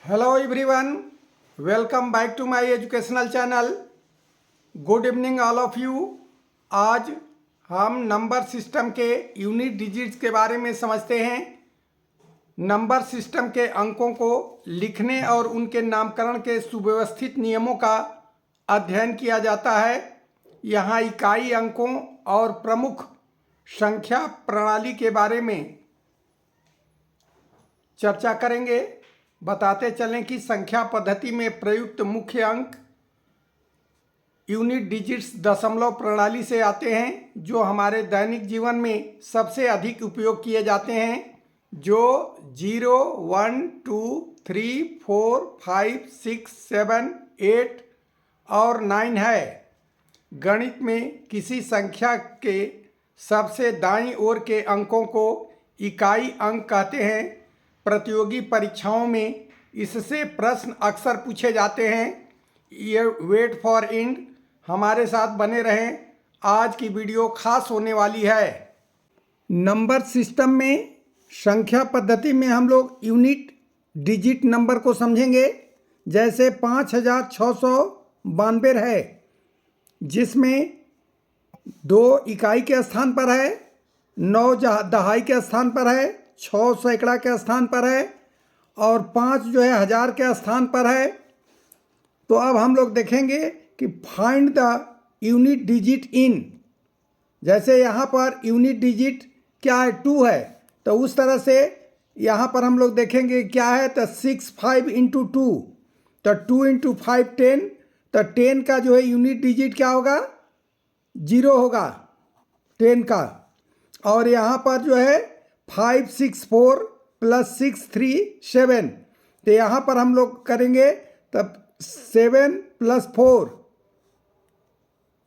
Hello everyone, welcome back to my educational channel. Good evening all of you. आज हम number system के unit digits के बारे में समझते हैं। नंबर सिस्टम के अंकों को लिखने और उनके नामकरण के सुव्यवस्थित नियमों का अध्ययन किया जाता है। यहाँ इकाई अंकों और प्रमुख संख्या प्रणाली के बारे में चर्चा करेंगे। बताते चलें कि संख्या पद्धति में प्रयुक्त मुख्य अंक यूनिट डिजिट्स दशमलव प्रणाली से आते हैं, जो हमारे दैनिक जीवन में सबसे अधिक उपयोग किए जाते हैं, जो 0, 1, 2, 3, 4, 5, 6, 7, 8 और 9 है। गणित में किसी संख्या के सबसे दाईं ओर के अंकों को इकाई अंक कहते हैं। प्रतियोगी परीक्षाओं में इससे प्रश्न अक्सर पूछे जाते हैं। ये वेट फॉर एंड हमारे साथ बने रहें, आज की वीडियो खास होने वाली है। नंबर सिस्टम में संख्या पद्धति में हम लोग यूनिट डिजिट नंबर को समझेंगे। जैसे 5692 है, जिसमें 2 इकाई के स्थान पर है, 9 दहाई के स्थान पर है, 6 सैकड़ा के स्थान पर है और 5 जो है हज़ार के स्थान पर है। तो अब हम लोग देखेंगे कि find the unit digit in. जैसे यहाँ पर यूनिट डिजिट क्या है, 2 है, तो उस तरह से यहाँ पर हम लोग देखेंगे क्या है। तो 6 5 इंटू 2, तो 2 इंटू 5 10, तो 10 का जो है यूनिट डिजिट क्या होगा, 0 होगा 10 का। और यहाँ पर जो है 5 6 4 प्लस 6 3 7, तो यहाँ पर हम लोग करेंगे तब 7 प्लस 4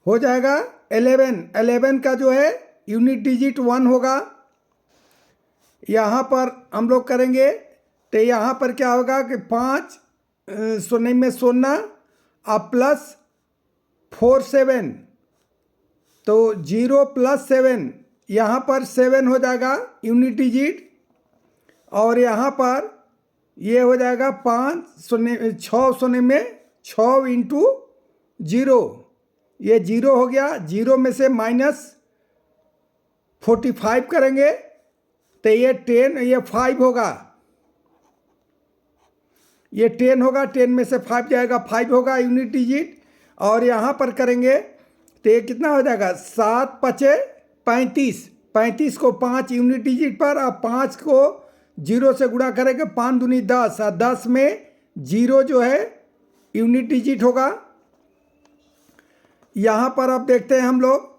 हो जाएगा 11। 11 का जो है यूनिट डिजिट 1 होगा। यहाँ पर हम लोग करेंगे तो यहाँ पर क्या होगा कि 5 शून्य में शून्य अब प्लस 4 7, तो 0 प्लस 7, यहाँ पर 7 हो जाएगा यूनिट डिजिट। और यहाँ पर ये हो जाएगा 5 शून्य 6 शून्य में 6 इंटू 0, ये 0 हो गया। 0 में से माइनस 45 करेंगे तो ये 10, ये 5 होगा, ये 10 होगा, 10 में से 5 जाएगा, 5 होगा यूनिट डिजिट। और यहाँ पर करेंगे तो ये कितना हो जाएगा, 7 5 35, 35 को 5 यूनिट डिजिट पर, अब 5 को 0 से गुणा करेंगे, 5 दूनी 10, और 10 में 0 जो है यूनिट डिजिट होगा। यहाँ पर अब देखते हैं हम लोग,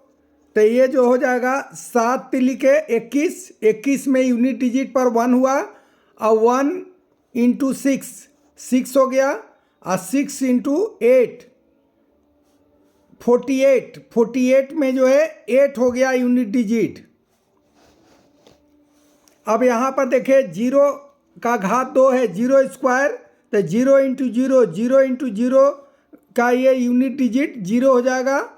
तो ये जो हो जाएगा 7 तिली के 21, 21 में यूनिट डिजिट पर 1 हुआ, और 1 इंटू 6, 6 हो गया, और 6 इंटू 8 48, 48 में जो है 8 हो गया यूनिट डिजिट। अब यहाँ पर देखें 0 का घात 2 है, 0 स्क्वायर, तो 0 इंटू 0, 0 इंटू 0 का ये यूनिट डिजिट 0 हो जाएगा।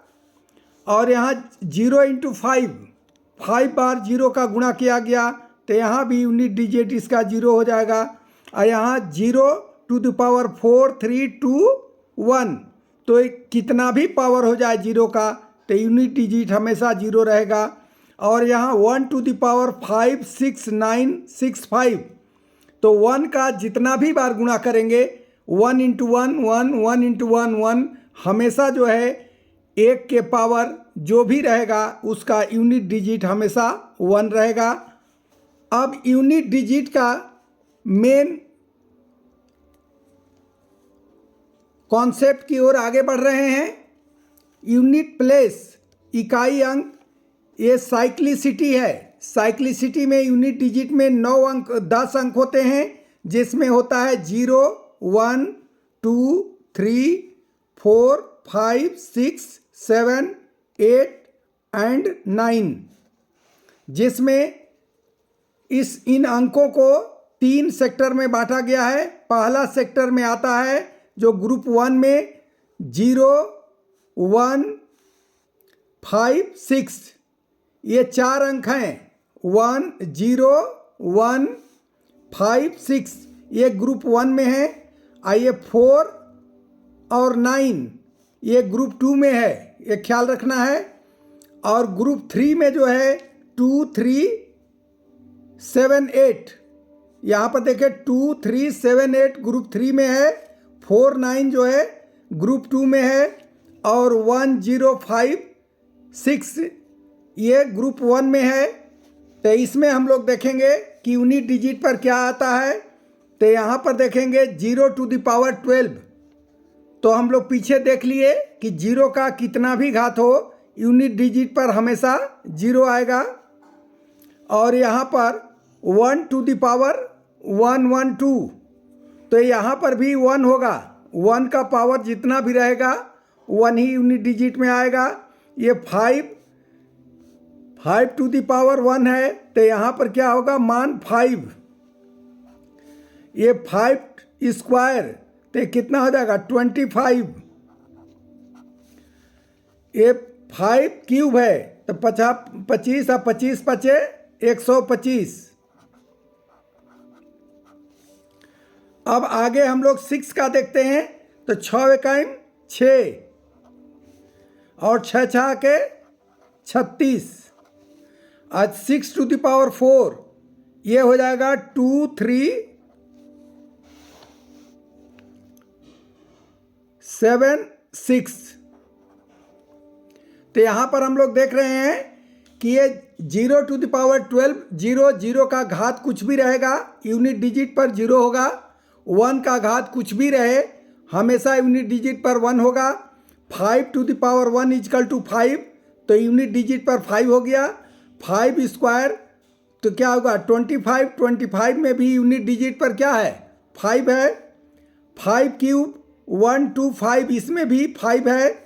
और यहाँ 0 इंटू 5, 5 बार 0 का गुणा किया गया, तो यहाँ भी यूनिट डिजिट इसका 0 हो जाएगा। और यहाँ 0 टू द पावर 4 3 2 1, तो कितना भी पावर हो जाए 0 का, तो यूनिट डिजिट हमेशा 0 रहेगा। और यहाँ 1 टू द पावर 5 6 9 6 5, तो 1 का जितना भी बार गुणा करेंगे, 1 इंटू 1 1, 1 इंटू 1 1, हमेशा जो है 1 के पावर जो भी रहेगा उसका यूनिट डिजिट हमेशा 1 रहेगा। अब यूनिट डिजिट का मेन कॉन्सेप्ट की ओर आगे बढ़ रहे हैं। यूनिट प्लेस, इकाई अंक, ये साइक्लिसिटी है। साइक्लिसिटी में यूनिट डिजिट में 9 अंक 10 अंक होते हैं, जिसमें होता है 0 1 2 3 4 5 6 7 8 एंड 9, जिसमें इन अंकों को 3 सेक्टर में बांटा गया है। पहला सेक्टर में आता है जो ग्रुप 1 में 0 1 5 6, ये 4 अंक हैं, 1 0 1 5 6, ये ग्रुप 1 में है। आइए 4 और 9 ये ग्रुप 2 में है, ये ख्याल रखना है। और ग्रुप 3 में जो है 2 3 7 8, यहाँ पर देखें 2 3 7 8 ग्रुप 3 में है, 4 9 जो है ग्रुप 2 में है, और 1 0 5 6 ये ग्रुप 1 में है। तो इसमें हम लोग देखेंगे कि यूनिट डिजिट पर क्या आता है। तो यहाँ पर देखेंगे 0 टू द पावर 12, तो हम लोग पीछे देख लिए कि 0 का कितना भी घात हो यूनिट डिजिट पर हमेशा 0 आएगा। और यहाँ पर 1 टू द पावर 1 1 2, तो यहाँ पर भी 1 होगा, 1 का पावर जितना भी रहेगा 1 ही यूनिट डिजिट में आएगा। ये 5 टू द पावर 1 है, तो यहाँ पर क्या होगा मान 5। ये 5 स्क्वायर तो कितना हो जाएगा 25। ये 5 क्यूब है तो 25 और 25 बचे 125। अब आगे हम लोग 6 का देखते हैं, तो 6 एकाइम 6 और 6 6 के 36। आज 6 टू द पावर 4 ये हो जाएगा 2 3 7 6। तो यहाँ पर हम लोग देख रहे हैं कि ये 0 टू द पावर 12 0 0 का घात कुछ भी रहेगा यूनिट डिजिट पर 0 होगा, 1 का घात कुछ भी रहे हमेशा यूनिट डिजिट पर 1 होगा। 5 to the power 1 is equal to 5, तो यूनिट डिजिट पर 5 हो गया। 5 स्क्वायर तो क्या होगा 25, 25 में भी यूनिट डिजिट पर क्या है 5 है। 5 क्यूब 1 2 5 इसमें भी 5 है।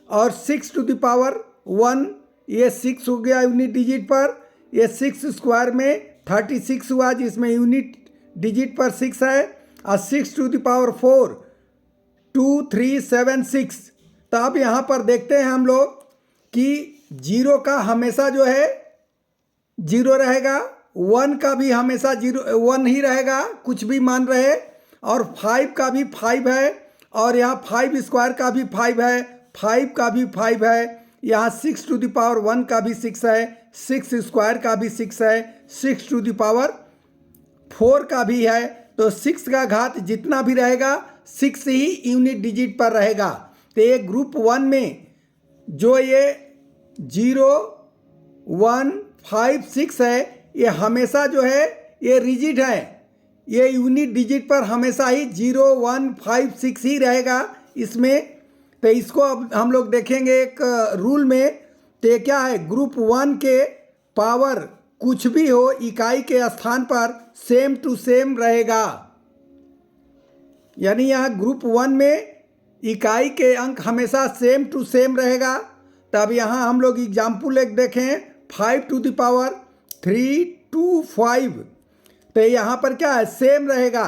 और 6 टू द पावर 1 ये 6 हो गया यूनिट डिजिट पर। ये 6 स्क्वायर में 36 हुआ जिसमें यूनिट डिजिट पर 6 है। और 6 टू द पावर 4 2 3 7 6। तो अब यहाँ पर देखते हैं हम लोग कि 0 का हमेशा जो है 0 रहेगा, 1 का भी हमेशा 1 ही रहेगा कुछ भी मान रहे, और 5 का भी 5 है, और यहाँ 5 स्क्वायर का भी 5 है, 5 का भी 5 है, यहाँ 6 टू द पावर 1 का भी 6 है, 6 स्क्वायर का भी 6 है, 6 टू द पावर 4 का भी है। तो 6 का घात जितना भी रहेगा 6 ही यूनिट डिजिट पर रहेगा। तो ये ग्रुप 1 में जो ये 0 1 5 6 है ये हमेशा जो है ये रिजिड है, ये यूनिट डिजिट पर हमेशा ही 0 1 5 6 ही रहेगा इसमें। तो इसको अब हम लोग देखेंगे एक रूल में। तो ये क्या है ग्रुप 1 के पावर कुछ भी हो इकाई के स्थान पर सेम टू सेम रहेगा, यानी यहाँ ग्रुप 1 में इकाई के अंक हमेशा सेम टू सेम रहेगा। तब यहाँ हम लोग एग्जाम्पल एक देखें 5 टू द पावर 3 2 5। तो यहाँ पर क्या है सेम रहेगा,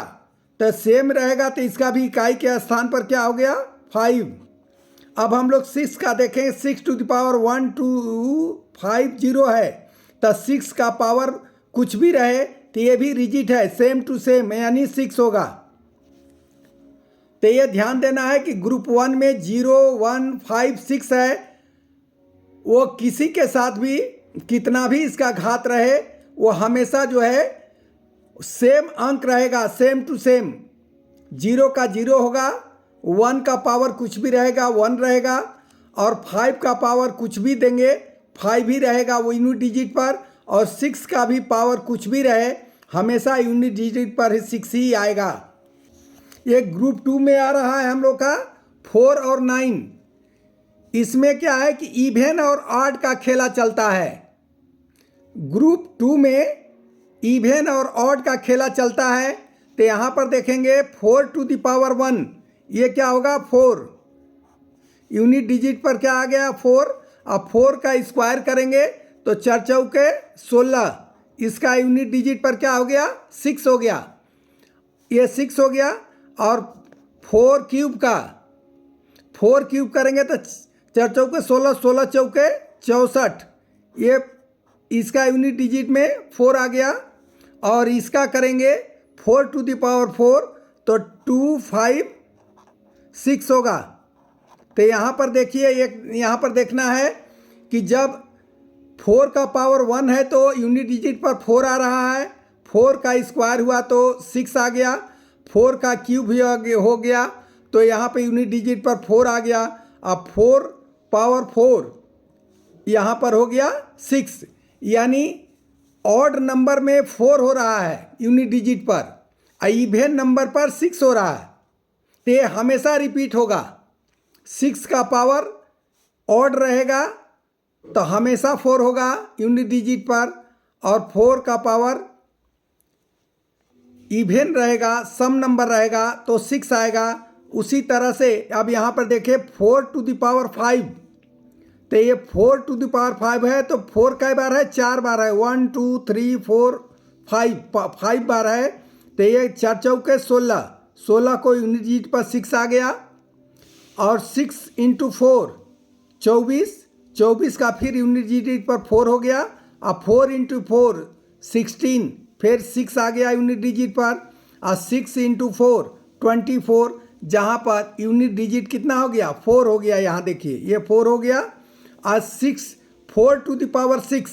तो सेम रहेगा तो इसका भी इकाई के स्थान पर क्या हो गया 5। अब हम लोग 6 का देखें, 6 टू द पावर 1 2 5 0 है, तो 6 का पावर कुछ भी रहे तो ये भी रिजिट है सेम टू सेम यानी 6 होगा। तो ये ध्यान देना है कि ग्रुप 1 में 0 1 5 6 है, वो किसी के साथ भी कितना भी इसका घात रहे वो हमेशा जो है सेम अंक रहेगा सेम टू सेम। 0 का 0 होगा, 1 का पावर कुछ भी रहेगा 1 रहेगा, और 5 का पावर कुछ भी देंगे 5 ही रहेगा वो यूनिट डिजिट पर, और 6 का भी पावर कुछ भी रहे हमेशा यूनिट डिजिट पर 6 ही आएगा। ये ग्रुप 2 में आ रहा है हम लोग का 4 और 9। इसमें क्या है कि इवेन और ऑड का खेला चलता है। ग्रुप 2 में इवेन और ऑड का खेला चलता है। तो यहाँ पर देखेंगे 4 टू द पावर 1 ये क्या होगा 4, यूनिट डिजिट पर क्या आ गया 4। अब 4 का स्क्वायर करेंगे तो 4 चौके 16, इसका यूनिट डिजिट पर क्या हो गया 6 हो गया, ये 6 हो गया। और 4 क्यूब करेंगे तो 4 चौके 16, 16 चौके 64, ये इसका यूनिट डिजिट में 4 आ गया। और इसका करेंगे 4 टू द पावर 4 तो 2 5 6 होगा। तो यहाँ पर देखिए, एक यहाँ पर देखना है कि जब 4 का पावर 1 है तो यूनिट डिजिट पर 4 आ रहा है, 4 का स्क्वायर हुआ तो 6 आ गया, 4 का क्यूब भी हो गया तो यहाँ पे यूनिट डिजिट पर 4 आ गया। अब 4 पावर 4 यहाँ पर हो गया 6, यानी ऑड नंबर में 4 हो रहा है यूनिट डिजिट पर, इवन नंबर पर 6 हो रहा है। तो ये हमेशा रिपीट होगा। 6 का पावर ऑड रहेगा तो हमेशा 4 होगा यूनिट डिजिट पर, और 4 का पावर इवन रहेगा, सम नंबर रहेगा तो 6 आएगा। उसी तरह से अब यहाँ पर देखिए 4 टू द पावर 5, तो ये 4 टू द पावर 5 है तो 4 कई बार है, 4 बार है, 1 2 3 4 5 बार है। तो ये 4 चौके 16, 16 को यूनिट डिजिट पर 6 आ गया, और 6 इंटू 4 24, 24 का फिर यूनिट डिजिट पर 4 हो गया। अब 4 इंटू 4 16, फिर 6 आ गया यूनिट डिजिट पर, और 6 इंटू 4 24, जहाँ पर यूनिट डिजिट कितना हो गया, 4 हो गया। यहाँ देखिए ये 4 हो गया, और 6 4 टू द पावर 6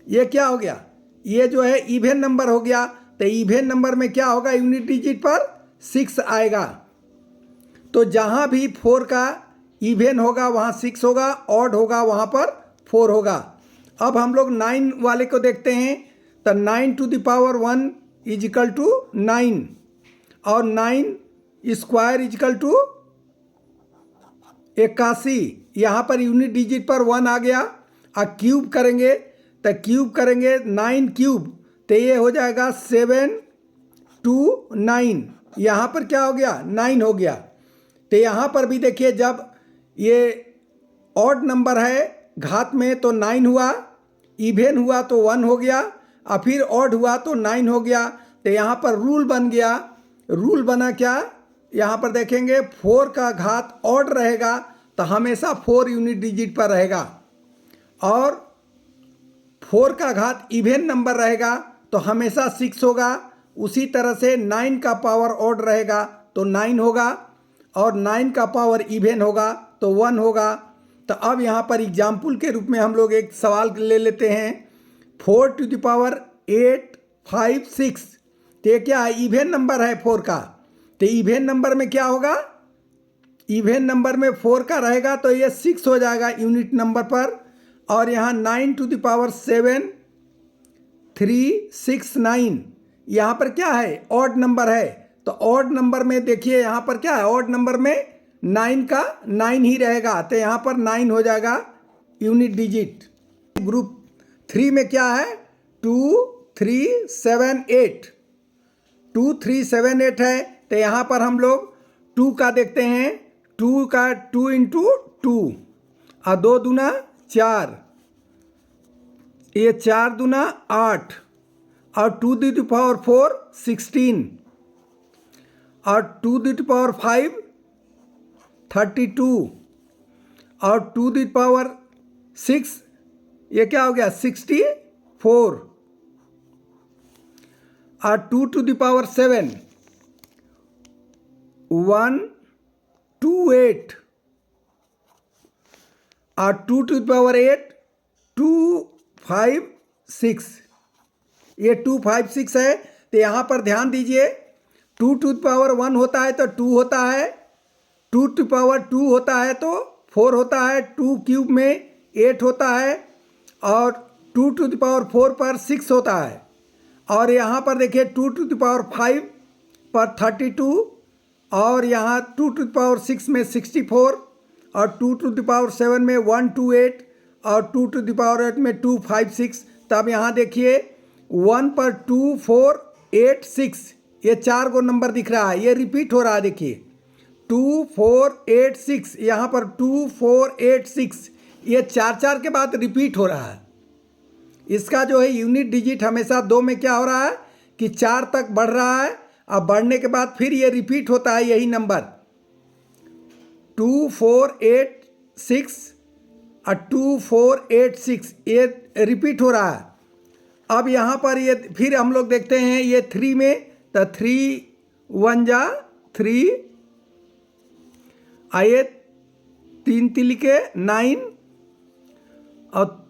ये क्या हो गया, ये जो है इवन नंबर हो गया। तो इवन नंबर में क्या होगा, यूनिट डिजिट पर 6 आएगा। तो जहाँ भी 4 का इवन होगा वहाँ 6 होगा, ऑड होगा वहाँ पर 4 होगा। अब हम लोग 9 वाले को देखते हैं। तो 9 to the power 1 is equal to 9, और 9 स्क्वायर इज इक्वल टू 81। यहाँ पर यूनिट डिजिट पर 1 आ गया। अब क्यूब करेंगे, तो क्यूब करेंगे 9 क्यूब, तो ये हो जाएगा 7 2 9। यहाँ पर क्या हो गया, 9 हो गया। तो यहाँ पर भी देखिए, जब ये ऑड नंबर है घात में तो 9 हुआ, इवन हुआ तो 1 हो गया, और फिर ऑड हुआ तो 9 हो गया। तो यहाँ पर रूल बन गया। रूल बना क्या, यहाँ पर देखेंगे 4 का घात ऑड रहेगा तो हमेशा 4 यूनिट डिजिट पर रहेगा, और 4 का घात इवन नंबर रहेगा तो हमेशा 6 होगा। उसी तरह से 9 का पावर ऑड रहेगा तो 9 होगा, और 9 का पावर इवन होगा तो 1 होगा। तो अब यहाँ पर एग्जाम्पल के रूप में हम लोग एक सवाल ले लेते हैं। 4 टू द पावर 8 5 6, तो ये क्या है, इवन नंबर है 4 का। तो इवन नंबर में क्या होगा, इवन नंबर में 4 का रहेगा तो ये 6 हो जाएगा यूनिट नंबर पर। और यहाँ 9 टू द पावर 7 3 6 9, यहाँ पर क्या है, ऑड नंबर है। तो ऑड नंबर में देखिए यहाँ पर क्या है, ऑड नंबर में 9 का 9 ही रहेगा, तो यहाँ पर 9 हो जाएगा यूनिट डिजिट। ग्रुप 3 में क्या है, 2 3 7 8, 2 3 7 8 है। तो यहाँ पर हम लोग 2 का देखते हैं, 2 का 2 इंटू 2, और 2 दूना 4, ये 4 दूना 8, और 2 टू द पावर 4 16, और 2 टू द पावर 5 32, और 2 टू द पावर 6 ये क्या हो गया 64, और 2 टू द पावर 7 1 2 8, और 2 टू द पावर 8 2 5 6, ये 2 5 6 है। तो यहाँ पर ध्यान दीजिए, 2 टू द पावर 1 होता है तो 2 होता है, 2 टू पावर 2 होता है तो 4 होता है, 2 क्यूब में 8 होता है, और 2 टू द पावर 4 पर 6 होता है। और यहाँ पर देखिए 2 टू द पावर 5 पर 32, और यहाँ 2 टू द पावर 6 में 64, और 2 टू द पावर 7 में 1 2 8, और 2 टू द पावर 8 में 2 5 6। तब यहाँ देखिए 1 पर 2 4 8 6, ये 4 गो नंबर दिख रहा है, ये रिपीट हो रहा है। देखिए 2 4 8 6, यहाँ पर 2 4 8 6, ये 4 4 के बाद रिपीट हो रहा है। इसका जो है यूनिट डिजिट हमेशा 2 में क्या हो रहा है कि 4 तक बढ़ रहा है, अब बढ़ने के बाद फिर ये रिपीट होता है यही नंबर 2 4 8 6 और 2 4 8 6, ये रिपीट हो रहा है। अब यहाँ पर ये फिर हम लोग देखते हैं ये 3 में, तो 3 वन जा 3, आइए 3 तिलिके 9 और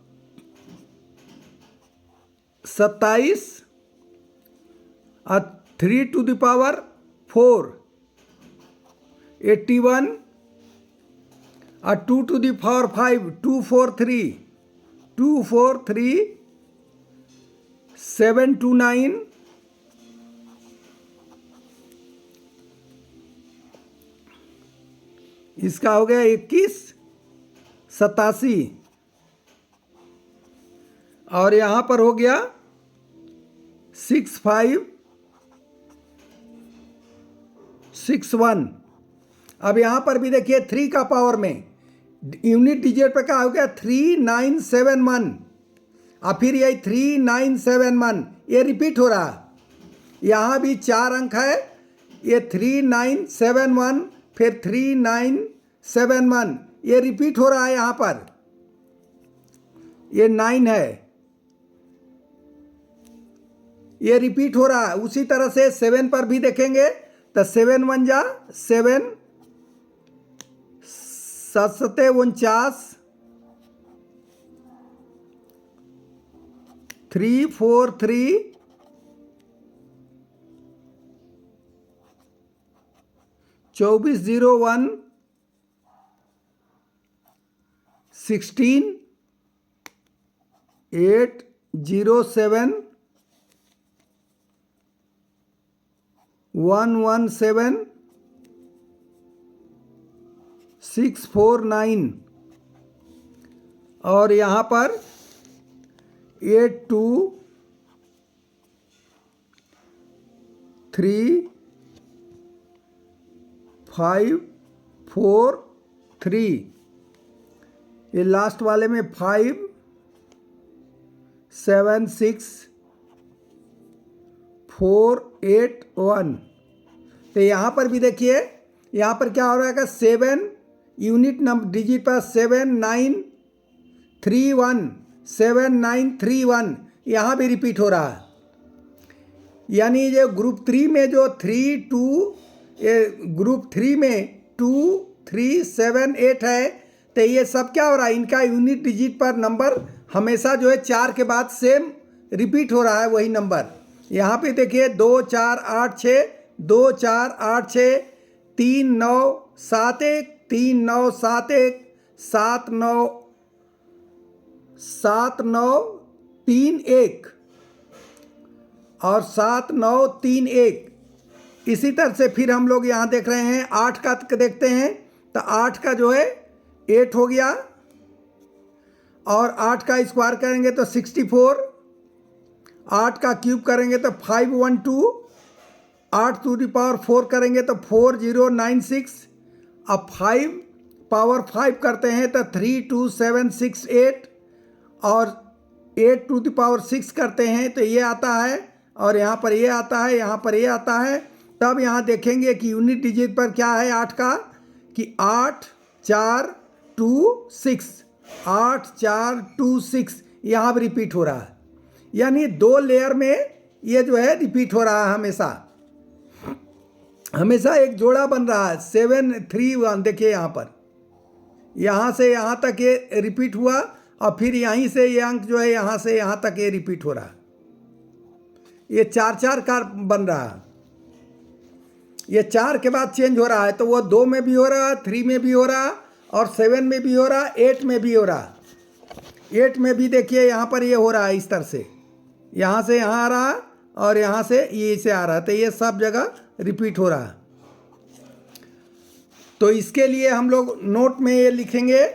27 और 3 टू द पावर 4 81 और 2 टू द पावर 5 243 729 इसका हो गया 21 87 और यहाँ पर हो गया 6561। अब यहाँ पर भी देखिए 3 का पावर में यूनिट डिजिट पर क्या हो गया 3971 और फिर यही 3971 ये रिपीट हो रहा। यहाँ भी 4 अंक है, ये 3971 फिर 3971 ये रिपीट हो रहा है। यहाँ पर ये 9 है, ये रिपीट हो रहा है। उसी तरह से 7 पर भी देखेंगे तो 7 1 जा 7 7 7 49 3 4 3 24 0 1 16 8 0 7 1 1 7 6 4 9 और यहाँ पर 8 2 3 5 4 3 ये लास्ट वाले में 5 7 6 4 8 1। तो यहाँ पर भी देखिए, यहाँ पर क्या हो रहा है 7 यूनिट नंबर डिजिट पर 7931 7931 यहाँ भी रिपीट हो रहा है। यानी ये ग्रुप 3 में जो 3 2 ये ग्रुप 3 में 2 3 7 8 है, तो ये सब क्या हो रहा है, इनका यूनिट डिजिट पर नंबर हमेशा जो है 4 के बाद सेम रिपीट हो रहा है वही नंबर। यहाँ पे देखिए 2 4 8 6 2 4 8 6 3 9 7 1 3 9 7 1 7 9 7 9 3 1 और 7 9 3 1। इसी तरह से फिर हम लोग यहाँ देख रहे हैं 8 का देखते हैं तो 8 का जो है 8 हो गया और 8 का स्क्वायर करेंगे तो 64, 8 का क्यूब करेंगे तो 512, 8 टू द पावर 4 करेंगे तो 4096, अब 5 पावर 5 करते हैं तो 32768 और 8 टू द पावर 6 करते हैं तो ये आता है और यहाँ पर ये आता है, यहाँ पर ये आता है। तब यहाँ देखेंगे कि यूनिट डिजिट पर क्या है 8 का कि 8 4 2 6 8 4 2 6 यहाँ भी रिपीट हो रहा है। यानी 2 लेयर में ये जो है रिपीट हो रहा है, हमेशा एक जोड़ा बन रहा है 7 3 1। देखिए यहाँ पर यहाँ से यहाँ तक ये रिपीट हुआ और फिर यहीं से ये अंक जो है यहाँ से यहाँ तक ये रिपीट हो रहा है। ये 4 4 का बन रहा है, ये 4 के बाद चेंज हो रहा है तो वो 2 में भी हो रहा है, 3 में भी हो रहा और 7 में भी हो रहा, 8 में भी हो रहा। 8 में भी देखिए यहाँ पर ये हो रहा है इस तरह से, यहाँ से यहाँ आ रहा और यहाँ से ये से आ रहा, तो ये सब जगह रिपीट हो रहा। तो इसके लिए हम लोग नोट में ये लिखेंगे,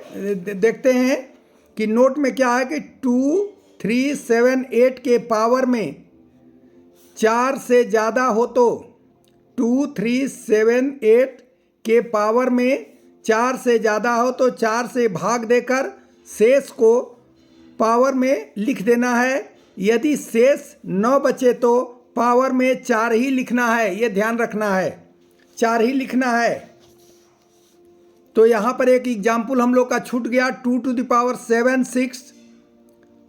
देखते हैं कि नोट में क्या है कि 2 3 7 8 के पावर में 4 से ज़्यादा हो तो 2 3 7 8 के पावर में 4 से ज़्यादा हो तो 4 से भाग देकर शेष को पावर में लिख देना है। यदि शेष 9 बचे तो पावर में 4 ही लिखना है, ये ध्यान रखना है, 4 ही लिखना है। तो यहाँ पर एक एग्जाम्पल हम लोग का छूट गया 2 टू द पावर 7 6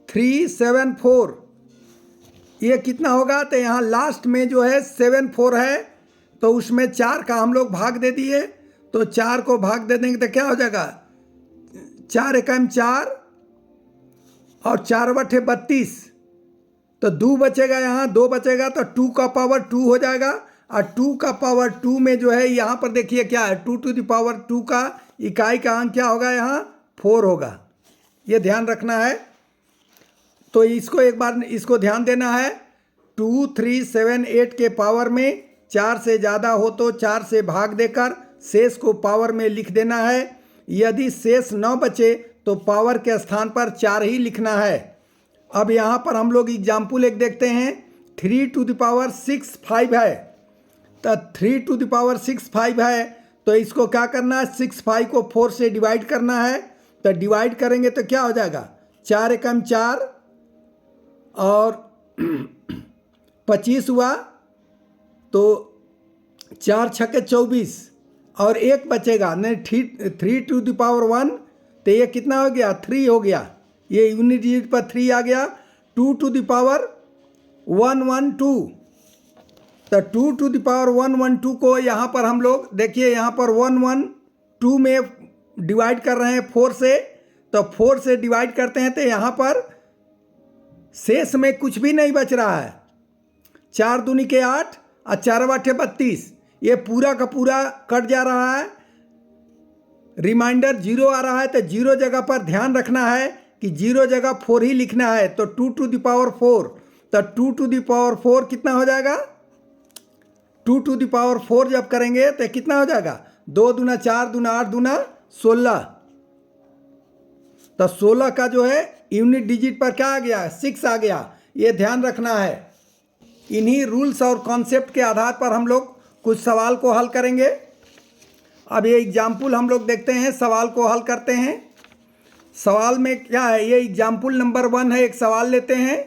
3 7 4। ये कितना होगा तो यहाँ लास्ट में जो है 7 4 है तो उसमें 4 का हम लोग भाग दे दिए, तो 4 को भाग दे देंगे तो क्या हो जाएगा, 4 एकम 4 और 4 बटे 32, तो 2 बचेगा, यहाँ 2 बचेगा, तो 2 का पावर 2 हो जाएगा। और 2 का पावर 2 में जो है यहाँ पर देखिए क्या है, 2 टू द पावर 2 का इकाई का अंक क्या होगा, यहाँ 4 होगा। ये ध्यान रखना है। तो इसको एक बार इसको ध्यान देना है। 2, 3, 7, 8 के पावर में 4 से ज़्यादा हो तो 4 से भाग देकर शेष को पावर में लिख देना है। यदि शेष न बचे तो पावर के स्थान पर 4 ही लिखना है। अब यहाँ पर हम लोग एग्जाम्पल एक देखते हैं। 3 टू द पावर 6 5 है, तो 3 टू द पावर 6 5 है, तो इसको क्या करना है, 6 5 को 4 से डिवाइड करना है। तो डिवाइड करेंगे तो क्या हो जाएगा, 4 एकम 4 और 25 हुआ, तो 4 छक्के 24 और 1 बचेगा नहीं, 3 टू द पावर 1, तो ये कितना हो गया, 3 हो गया। ये यूनिट डिजिट पर 3 आ गया। 2 टू द पावर 112, तो 2 टू द पावर 112 को यहाँ पर हम लोग देखिए, यहाँ पर 112 में डिवाइड कर रहे हैं 4 से, तो 4 से डिवाइड करते हैं तो यहाँ पर शेष में कुछ भी नहीं बच रहा है। 4 दूनी के 8 और 4 बटे 32, ये पूरा का पूरा कट जा रहा है। रिमाइंडर 0 आ रहा है, तो 0 जगह पर ध्यान रखना है कि 0 जगह 4 ही लिखना है। तो 2 टू द पावर 4, तो 2 टू द पावर 4 कितना हो जाएगा, 2 टू द पावर 4 जब करेंगे तो कितना हो जाएगा, 2 दूना 4 दूना 8 दूना 16, तो 16 का जो है यूनिट डिजिट पर क्या आ गया, 6 आ गया। ये ध्यान रखना है। इन्हीं रूल्स और कॉन्सेप्ट के आधार पर हम लोग कुछ सवाल को हल करेंगे। अब ये एग्जाम्पल हम लोग देखते हैं, सवाल को हल करते हैं। सवाल में क्या है, ये एग्जाम्पल नंबर 1 है। एक सवाल लेते हैं,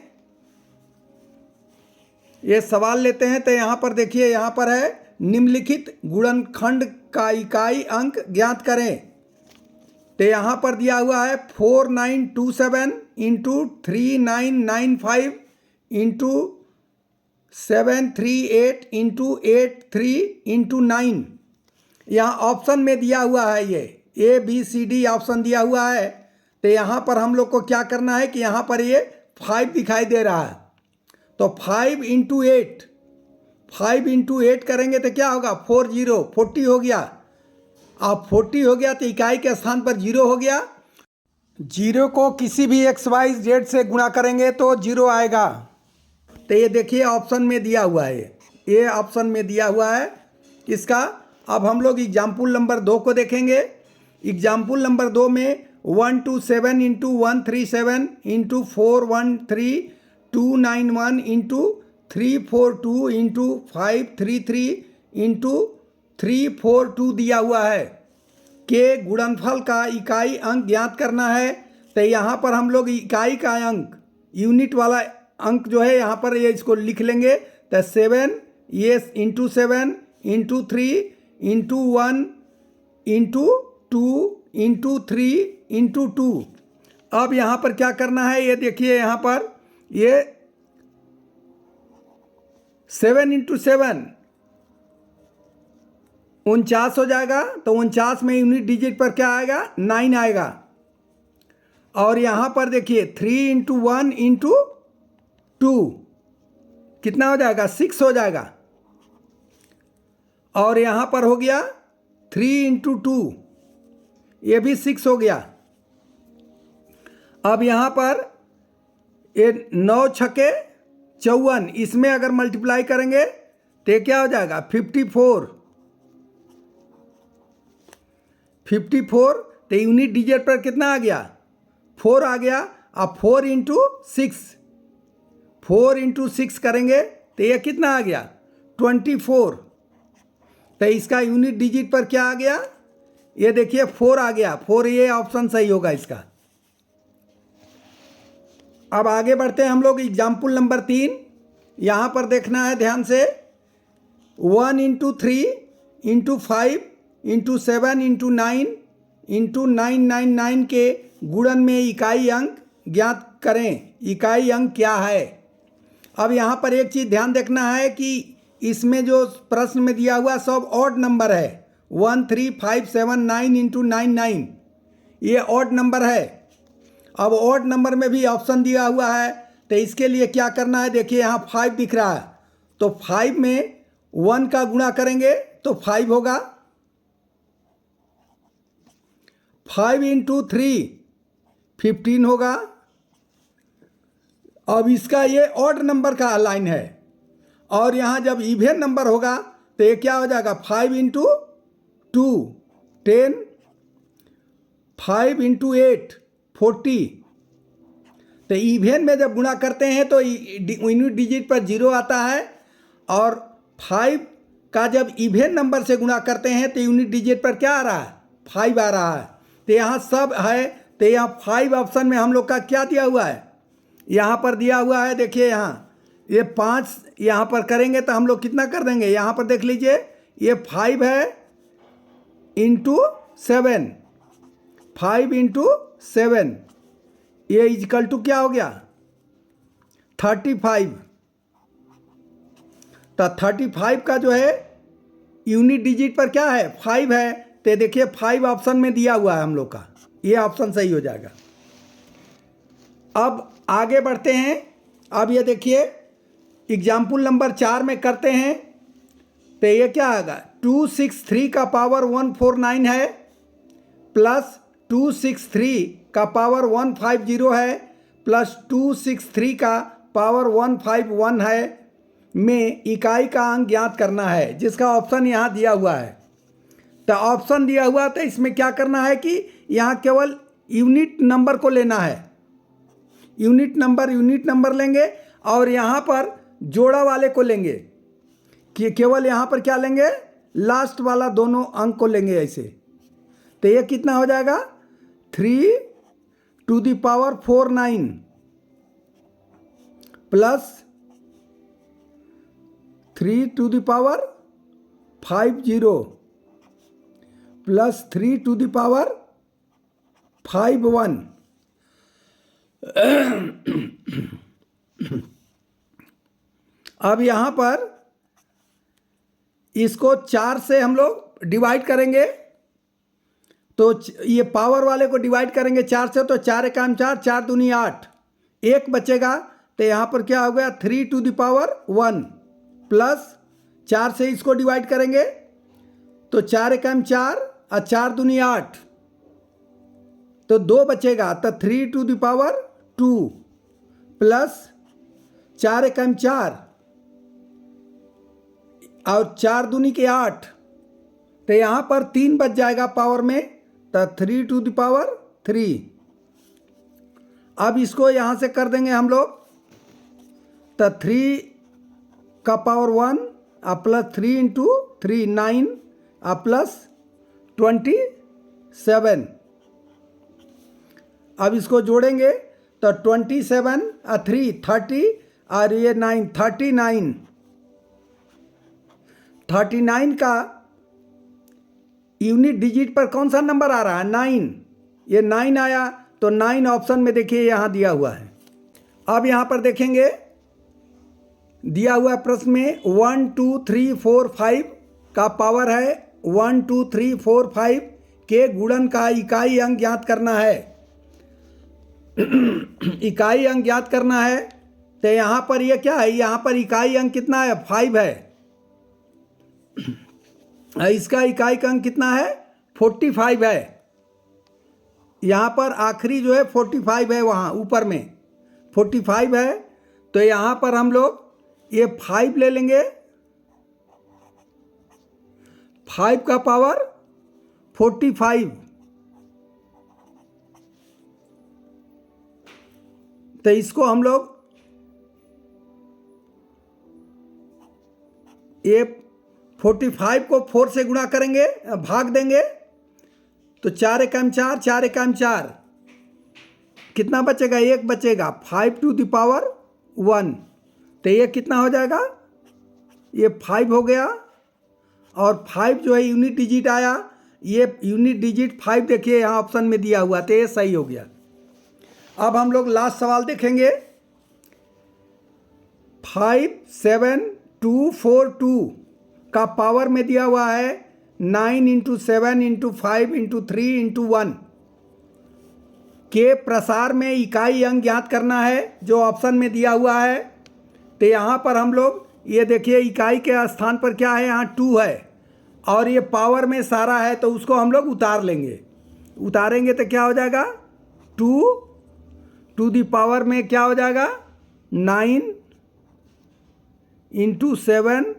ये सवाल लेते हैं। तो यहाँ पर देखिए, यहाँ पर है निम्नलिखित गुणनखंड का इकाई अंक ज्ञात करें। तो यहाँ पर दिया हुआ है 4927 इंटू 3995 इंटू 738 इंटू 83 इंटू 9। यहाँ ऑप्शन में दिया हुआ है, ये ABCD ऑप्शन दिया हुआ है। तो यहाँ पर हम लोग को क्या करना है कि यहाँ पर ये 5 दिखाई दे रहा है, तो 5 इंटू 8 करेंगे तो क्या होगा, 40 हो गया। अब 40 हो गया तो इकाई के स्थान पर 0 हो गया। 0 को किसी भी XYZ से गुणा करेंगे तो 0 आएगा। तो ये देखिए ऑप्शन में दिया हुआ है, ये ऑप्शन में दिया हुआ है इसका। अब हम लोग एग्जाम्पल नंबर 2 को देखेंगे। एग्जाम्पल नंबर 2 में 127 into 137 into 413 291 into 342 into 533 into 342 दिया हुआ है के गुणनफल का इकाई अंक ज्ञात करना है। तो यहाँ पर हम लोग इकाई का अंक, यूनिट वाला अंक जो है यहाँ पर ये इसको लिख लेंगे। तो 7 ये into 7 into 3 into 1 into 2 into 3 into 2। अब यहाँ पर क्या करना है, ये देखिए यहाँ पर ये 7 इंटू 7 49 हो जाएगा। तो 49 में यूनिट डिजिट पर क्या आएगा, 9 आएगा। और यहाँ पर देखिए 3 इंटू 1 इंटू 2 कितना हो जाएगा, 6 हो जाएगा। और यहाँ पर हो गया 3 इंटू 2, ये भी 6 हो गया। अब यहाँ पर ये 9 छक्के 54, इसमें अगर मल्टीप्लाई करेंगे तो क्या हो जाएगा, 54। तो यूनिट डिजिट पर कितना आ गया, 4 आ गया। अब 4 इंटू 6 करेंगे तो ये कितना आ गया, 24। तो इसका यूनिट डिजिट पर क्या आ गया, ये देखिए 4 आ गया। 4 ये ऑप्शन सही होगा इसका। अब आगे बढ़ते हैं हम लोग एग्जाम्पल नंबर 3। यहाँ पर देखना है ध्यान से, 1 into 3 into 5 into 7 into 9 into 999 के गुणन में इकाई अंक ज्ञात करें। इकाई अंक क्या है। अब यहाँ पर एक चीज़ ध्यान देखना है कि इसमें जो प्रश्न में दिया हुआ सब ऑड नंबर है। 13579 इंटू 99 ये ऑड नंबर है। अब ऑड नंबर में भी ऑप्शन दिया हुआ है, तो इसके लिए क्या करना है, देखिए यहाँ 5 दिख रहा है, तो 5 में 1 का गुणा करेंगे तो 5 होगा। 5 इंटू 3 15 होगा। अब इसका ये ऑड नंबर का लाइन है, और यहाँ जब इवन नंबर होगा तो ये क्या हो जाएगा, 5 इंटू 2 10, 5 इंटू 8 40। तो इवन में जब गुणा करते हैं तो यूनिट डिजिट पर 0 आता है, और 5 का जब इवन नंबर से गुणा करते हैं तो यूनिट डिजिट पर क्या आ रहा है, 5 आ रहा है। तो यहाँ सब है, तो यहाँ 5 ऑप्शन में हम लोग का क्या दिया हुआ है, यहाँ पर दिया हुआ है, देखिए यहाँ ये 5 यहाँ पर करेंगे तो हम लोग कितना कर देंगे, यहाँ पर देख लीजिए ये 5 है इंटू 7, 5 इंटू 7 ये इजकल टू क्या हो गया, 35। तो 35 का जो है यूनिट डिजिट पर क्या है, 5 है। तो देखिए 5 ऑप्शन में दिया हुआ है हम लोग का, ये ऑप्शन सही हो जाएगा। अब आगे बढ़ते हैं। अब ये देखिए एग्जाम्पल नंबर 4 में करते हैं, तो ये क्या आएगा, 263 का पावर 149 है, प्लस 263 का पावर 150 है, प्लस 263 का पावर 151 है में इकाई का अंक ज्ञात करना है, जिसका ऑप्शन यहाँ दिया हुआ है। तो ऑप्शन दिया हुआ, तो इसमें क्या करना है कि यहाँ केवल यूनिट नंबर को लेना है, यूनिट नंबर लेंगे, और यहाँ पर जोड़ा वाले को लेंगे, कि केवल यहाँ पर क्या लेंगे, लास्ट वाला दोनों अंक को लेंगे ऐसे। तो ये कितना हो जाएगा, 3 to the power 49 plus 3 to the power 50 plus 3 to the power 51। अब यहाँ पर इसको 4 से हम लोग डिवाइड करेंगे, तो ये पावर वाले को डिवाइड करेंगे 4 से, तो 4 एकाम 4, 4 दूनी 8, 1 बचेगा। तो यहाँ पर क्या हो गया, 3 टू द पावर 1 प्लस 4 से इसको डिवाइड करेंगे तो 4 एकाम 4 और 4 दूनी 8, तो 2 बचेगा, तो 3 टू द पावर 2 प्लस 4 एकाम 4 और 4 दूनी के 8, तो यहाँ पर 3 बच जाएगा पावर में, तो 3 टू द पावर 3। अब इसको यहाँ से कर देंगे हम लोग, तो 3 का पावर 1 और प्लस 3 इंटू 3 9 और प्लस 27। अब इसको जोड़ेंगे तो 27 और 3 30 और ये 9 39 का यूनिट डिजिट पर कौन सा नंबर आ रहा है, 9। ये 9 आया, तो 9 ऑप्शन में देखिए यहाँ दिया हुआ है। अब यहाँ पर देखेंगे दिया हुआ प्रश्न में 1 2 3 4 5 का पावर है 1 2 3 4 5 के गुणन का इकाई अंक ज्ञात करना है। इकाई अंक ज्ञात करना है, तो यहाँ पर ये क्या है, यहाँ पर इकाई अंक कितना है, 5 है। इसका इकाई अंक कितना है, 45 है। यहाँ पर आखिरी जो है 45 है, वहाँ ऊपर में 45 है। तो यहाँ पर हम लोग ये 5 ले लेंगे, 5 का पावर 45, तो इसको हम लोग ये 45 को 4 से गुणा करेंगे, भाग देंगे, तो 4 एकाम 4, 4 एकाम 4, कितना बचेगा, 1 बचेगा, 5 टू द पावर 1। तो ये कितना हो जाएगा, ये 5 हो गया, और 5 जो है यूनिट डिजिट आया, ये यूनिट डिजिट 5 देखिए यहाँ ऑप्शन में दिया हुआ, तो ये सही हो गया। अब हम लोग लास्ट सवाल देखेंगे, 5 7 242 का पावर में दिया हुआ है 9 × 7 × 5 × 3 × 1 के प्रसार में इकाई अंक ज्ञात करना है जो ऑप्शन में दिया हुआ है। तो यहाँ पर हम लोग ये देखिए इकाई के स्थान पर क्या है, यहाँ 2 है और ये पावर में सारा है तो उसको हम लोग उतार लेंगे। उतारेंगे तो क्या हो जाएगा, 2 में क्या हो जाएगा 9 × 7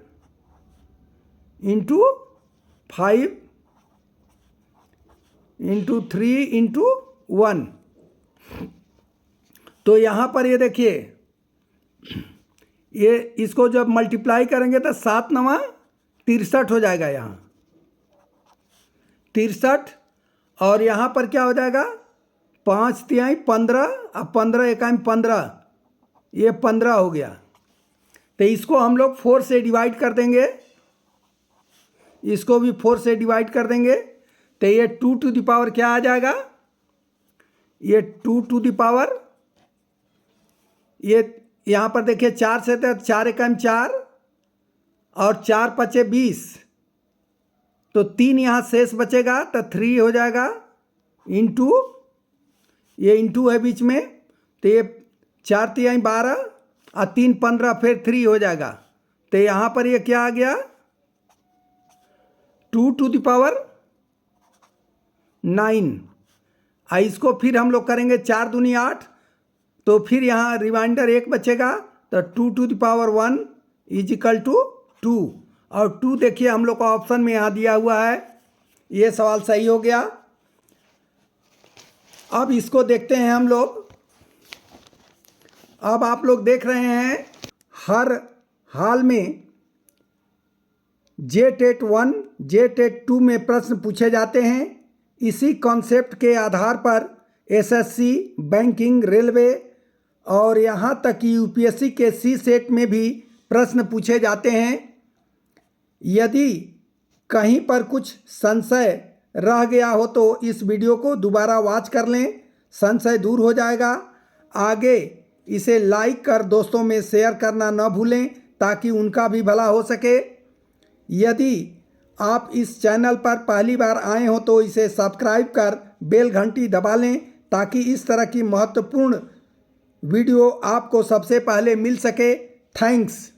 × 5 × 3 × 1। तो यहाँ पर ये देखिए ये इसको जब मल्टीप्लाई करेंगे तो 7 × 9 = 63 हो जाएगा, यहाँ 63। और यहाँ पर क्या हो जाएगा 5 × 3 = 15 और 15 × 1 = 15, ये 15 हो गया। तो इसको हम लोग 4 से डिवाइड कर देंगे, इसको भी 4 से डिवाइड कर देंगे तो ये 2 क्या आ जाएगा, ये 2 ये यहाँ पर देखिए 4 से तो 4 × 1 = 4 और 4 × 5 = 20, तो 3 यहाँ शेष बचेगा तो 3 हो जाएगा इंटू, ये इंटू है बीच में तो ये 4 × 3 = 12 और 3 × 15 फिर 3 हो जाएगा। तो यहाँ पर ये क्या आ गया 2 9। इसको फिर हम लोग करेंगे 4 दूनी 8, तो फिर यहाँ रिमाइंडर 1 बचेगा तो 2 1 = 2 और 2 देखिए हम लोग का ऑप्शन में यहाँ दिया हुआ है, ये सवाल सही हो गया। अब इसको देखते हैं हम लोग। अब आप लोग देख रहे हैं हर हाल में JTET 1 JTET 2 में प्रश्न पूछे जाते हैं। इसी कॉन्सेप्ट के आधार पर SSC, बैंकिंग, रेलवे और यहाँ तक कि UPSC के CSET में भी प्रश्न पूछे जाते हैं। यदि कहीं पर कुछ संशय रह गया हो तो इस वीडियो को दोबारा वॉच कर लें, संशय दूर हो जाएगा। आगे इसे लाइक कर दोस्तों में शेयर करना न भूलें ताकि उनका भी भला हो सके। यदि आप इस चैनल पर पहली बार आए हो तो इसे सब्सक्राइब कर बेल घंटी दबा लें ताकि इस तरह की महत्वपूर्ण वीडियो आपको सबसे पहले मिल सके। थैंक्स।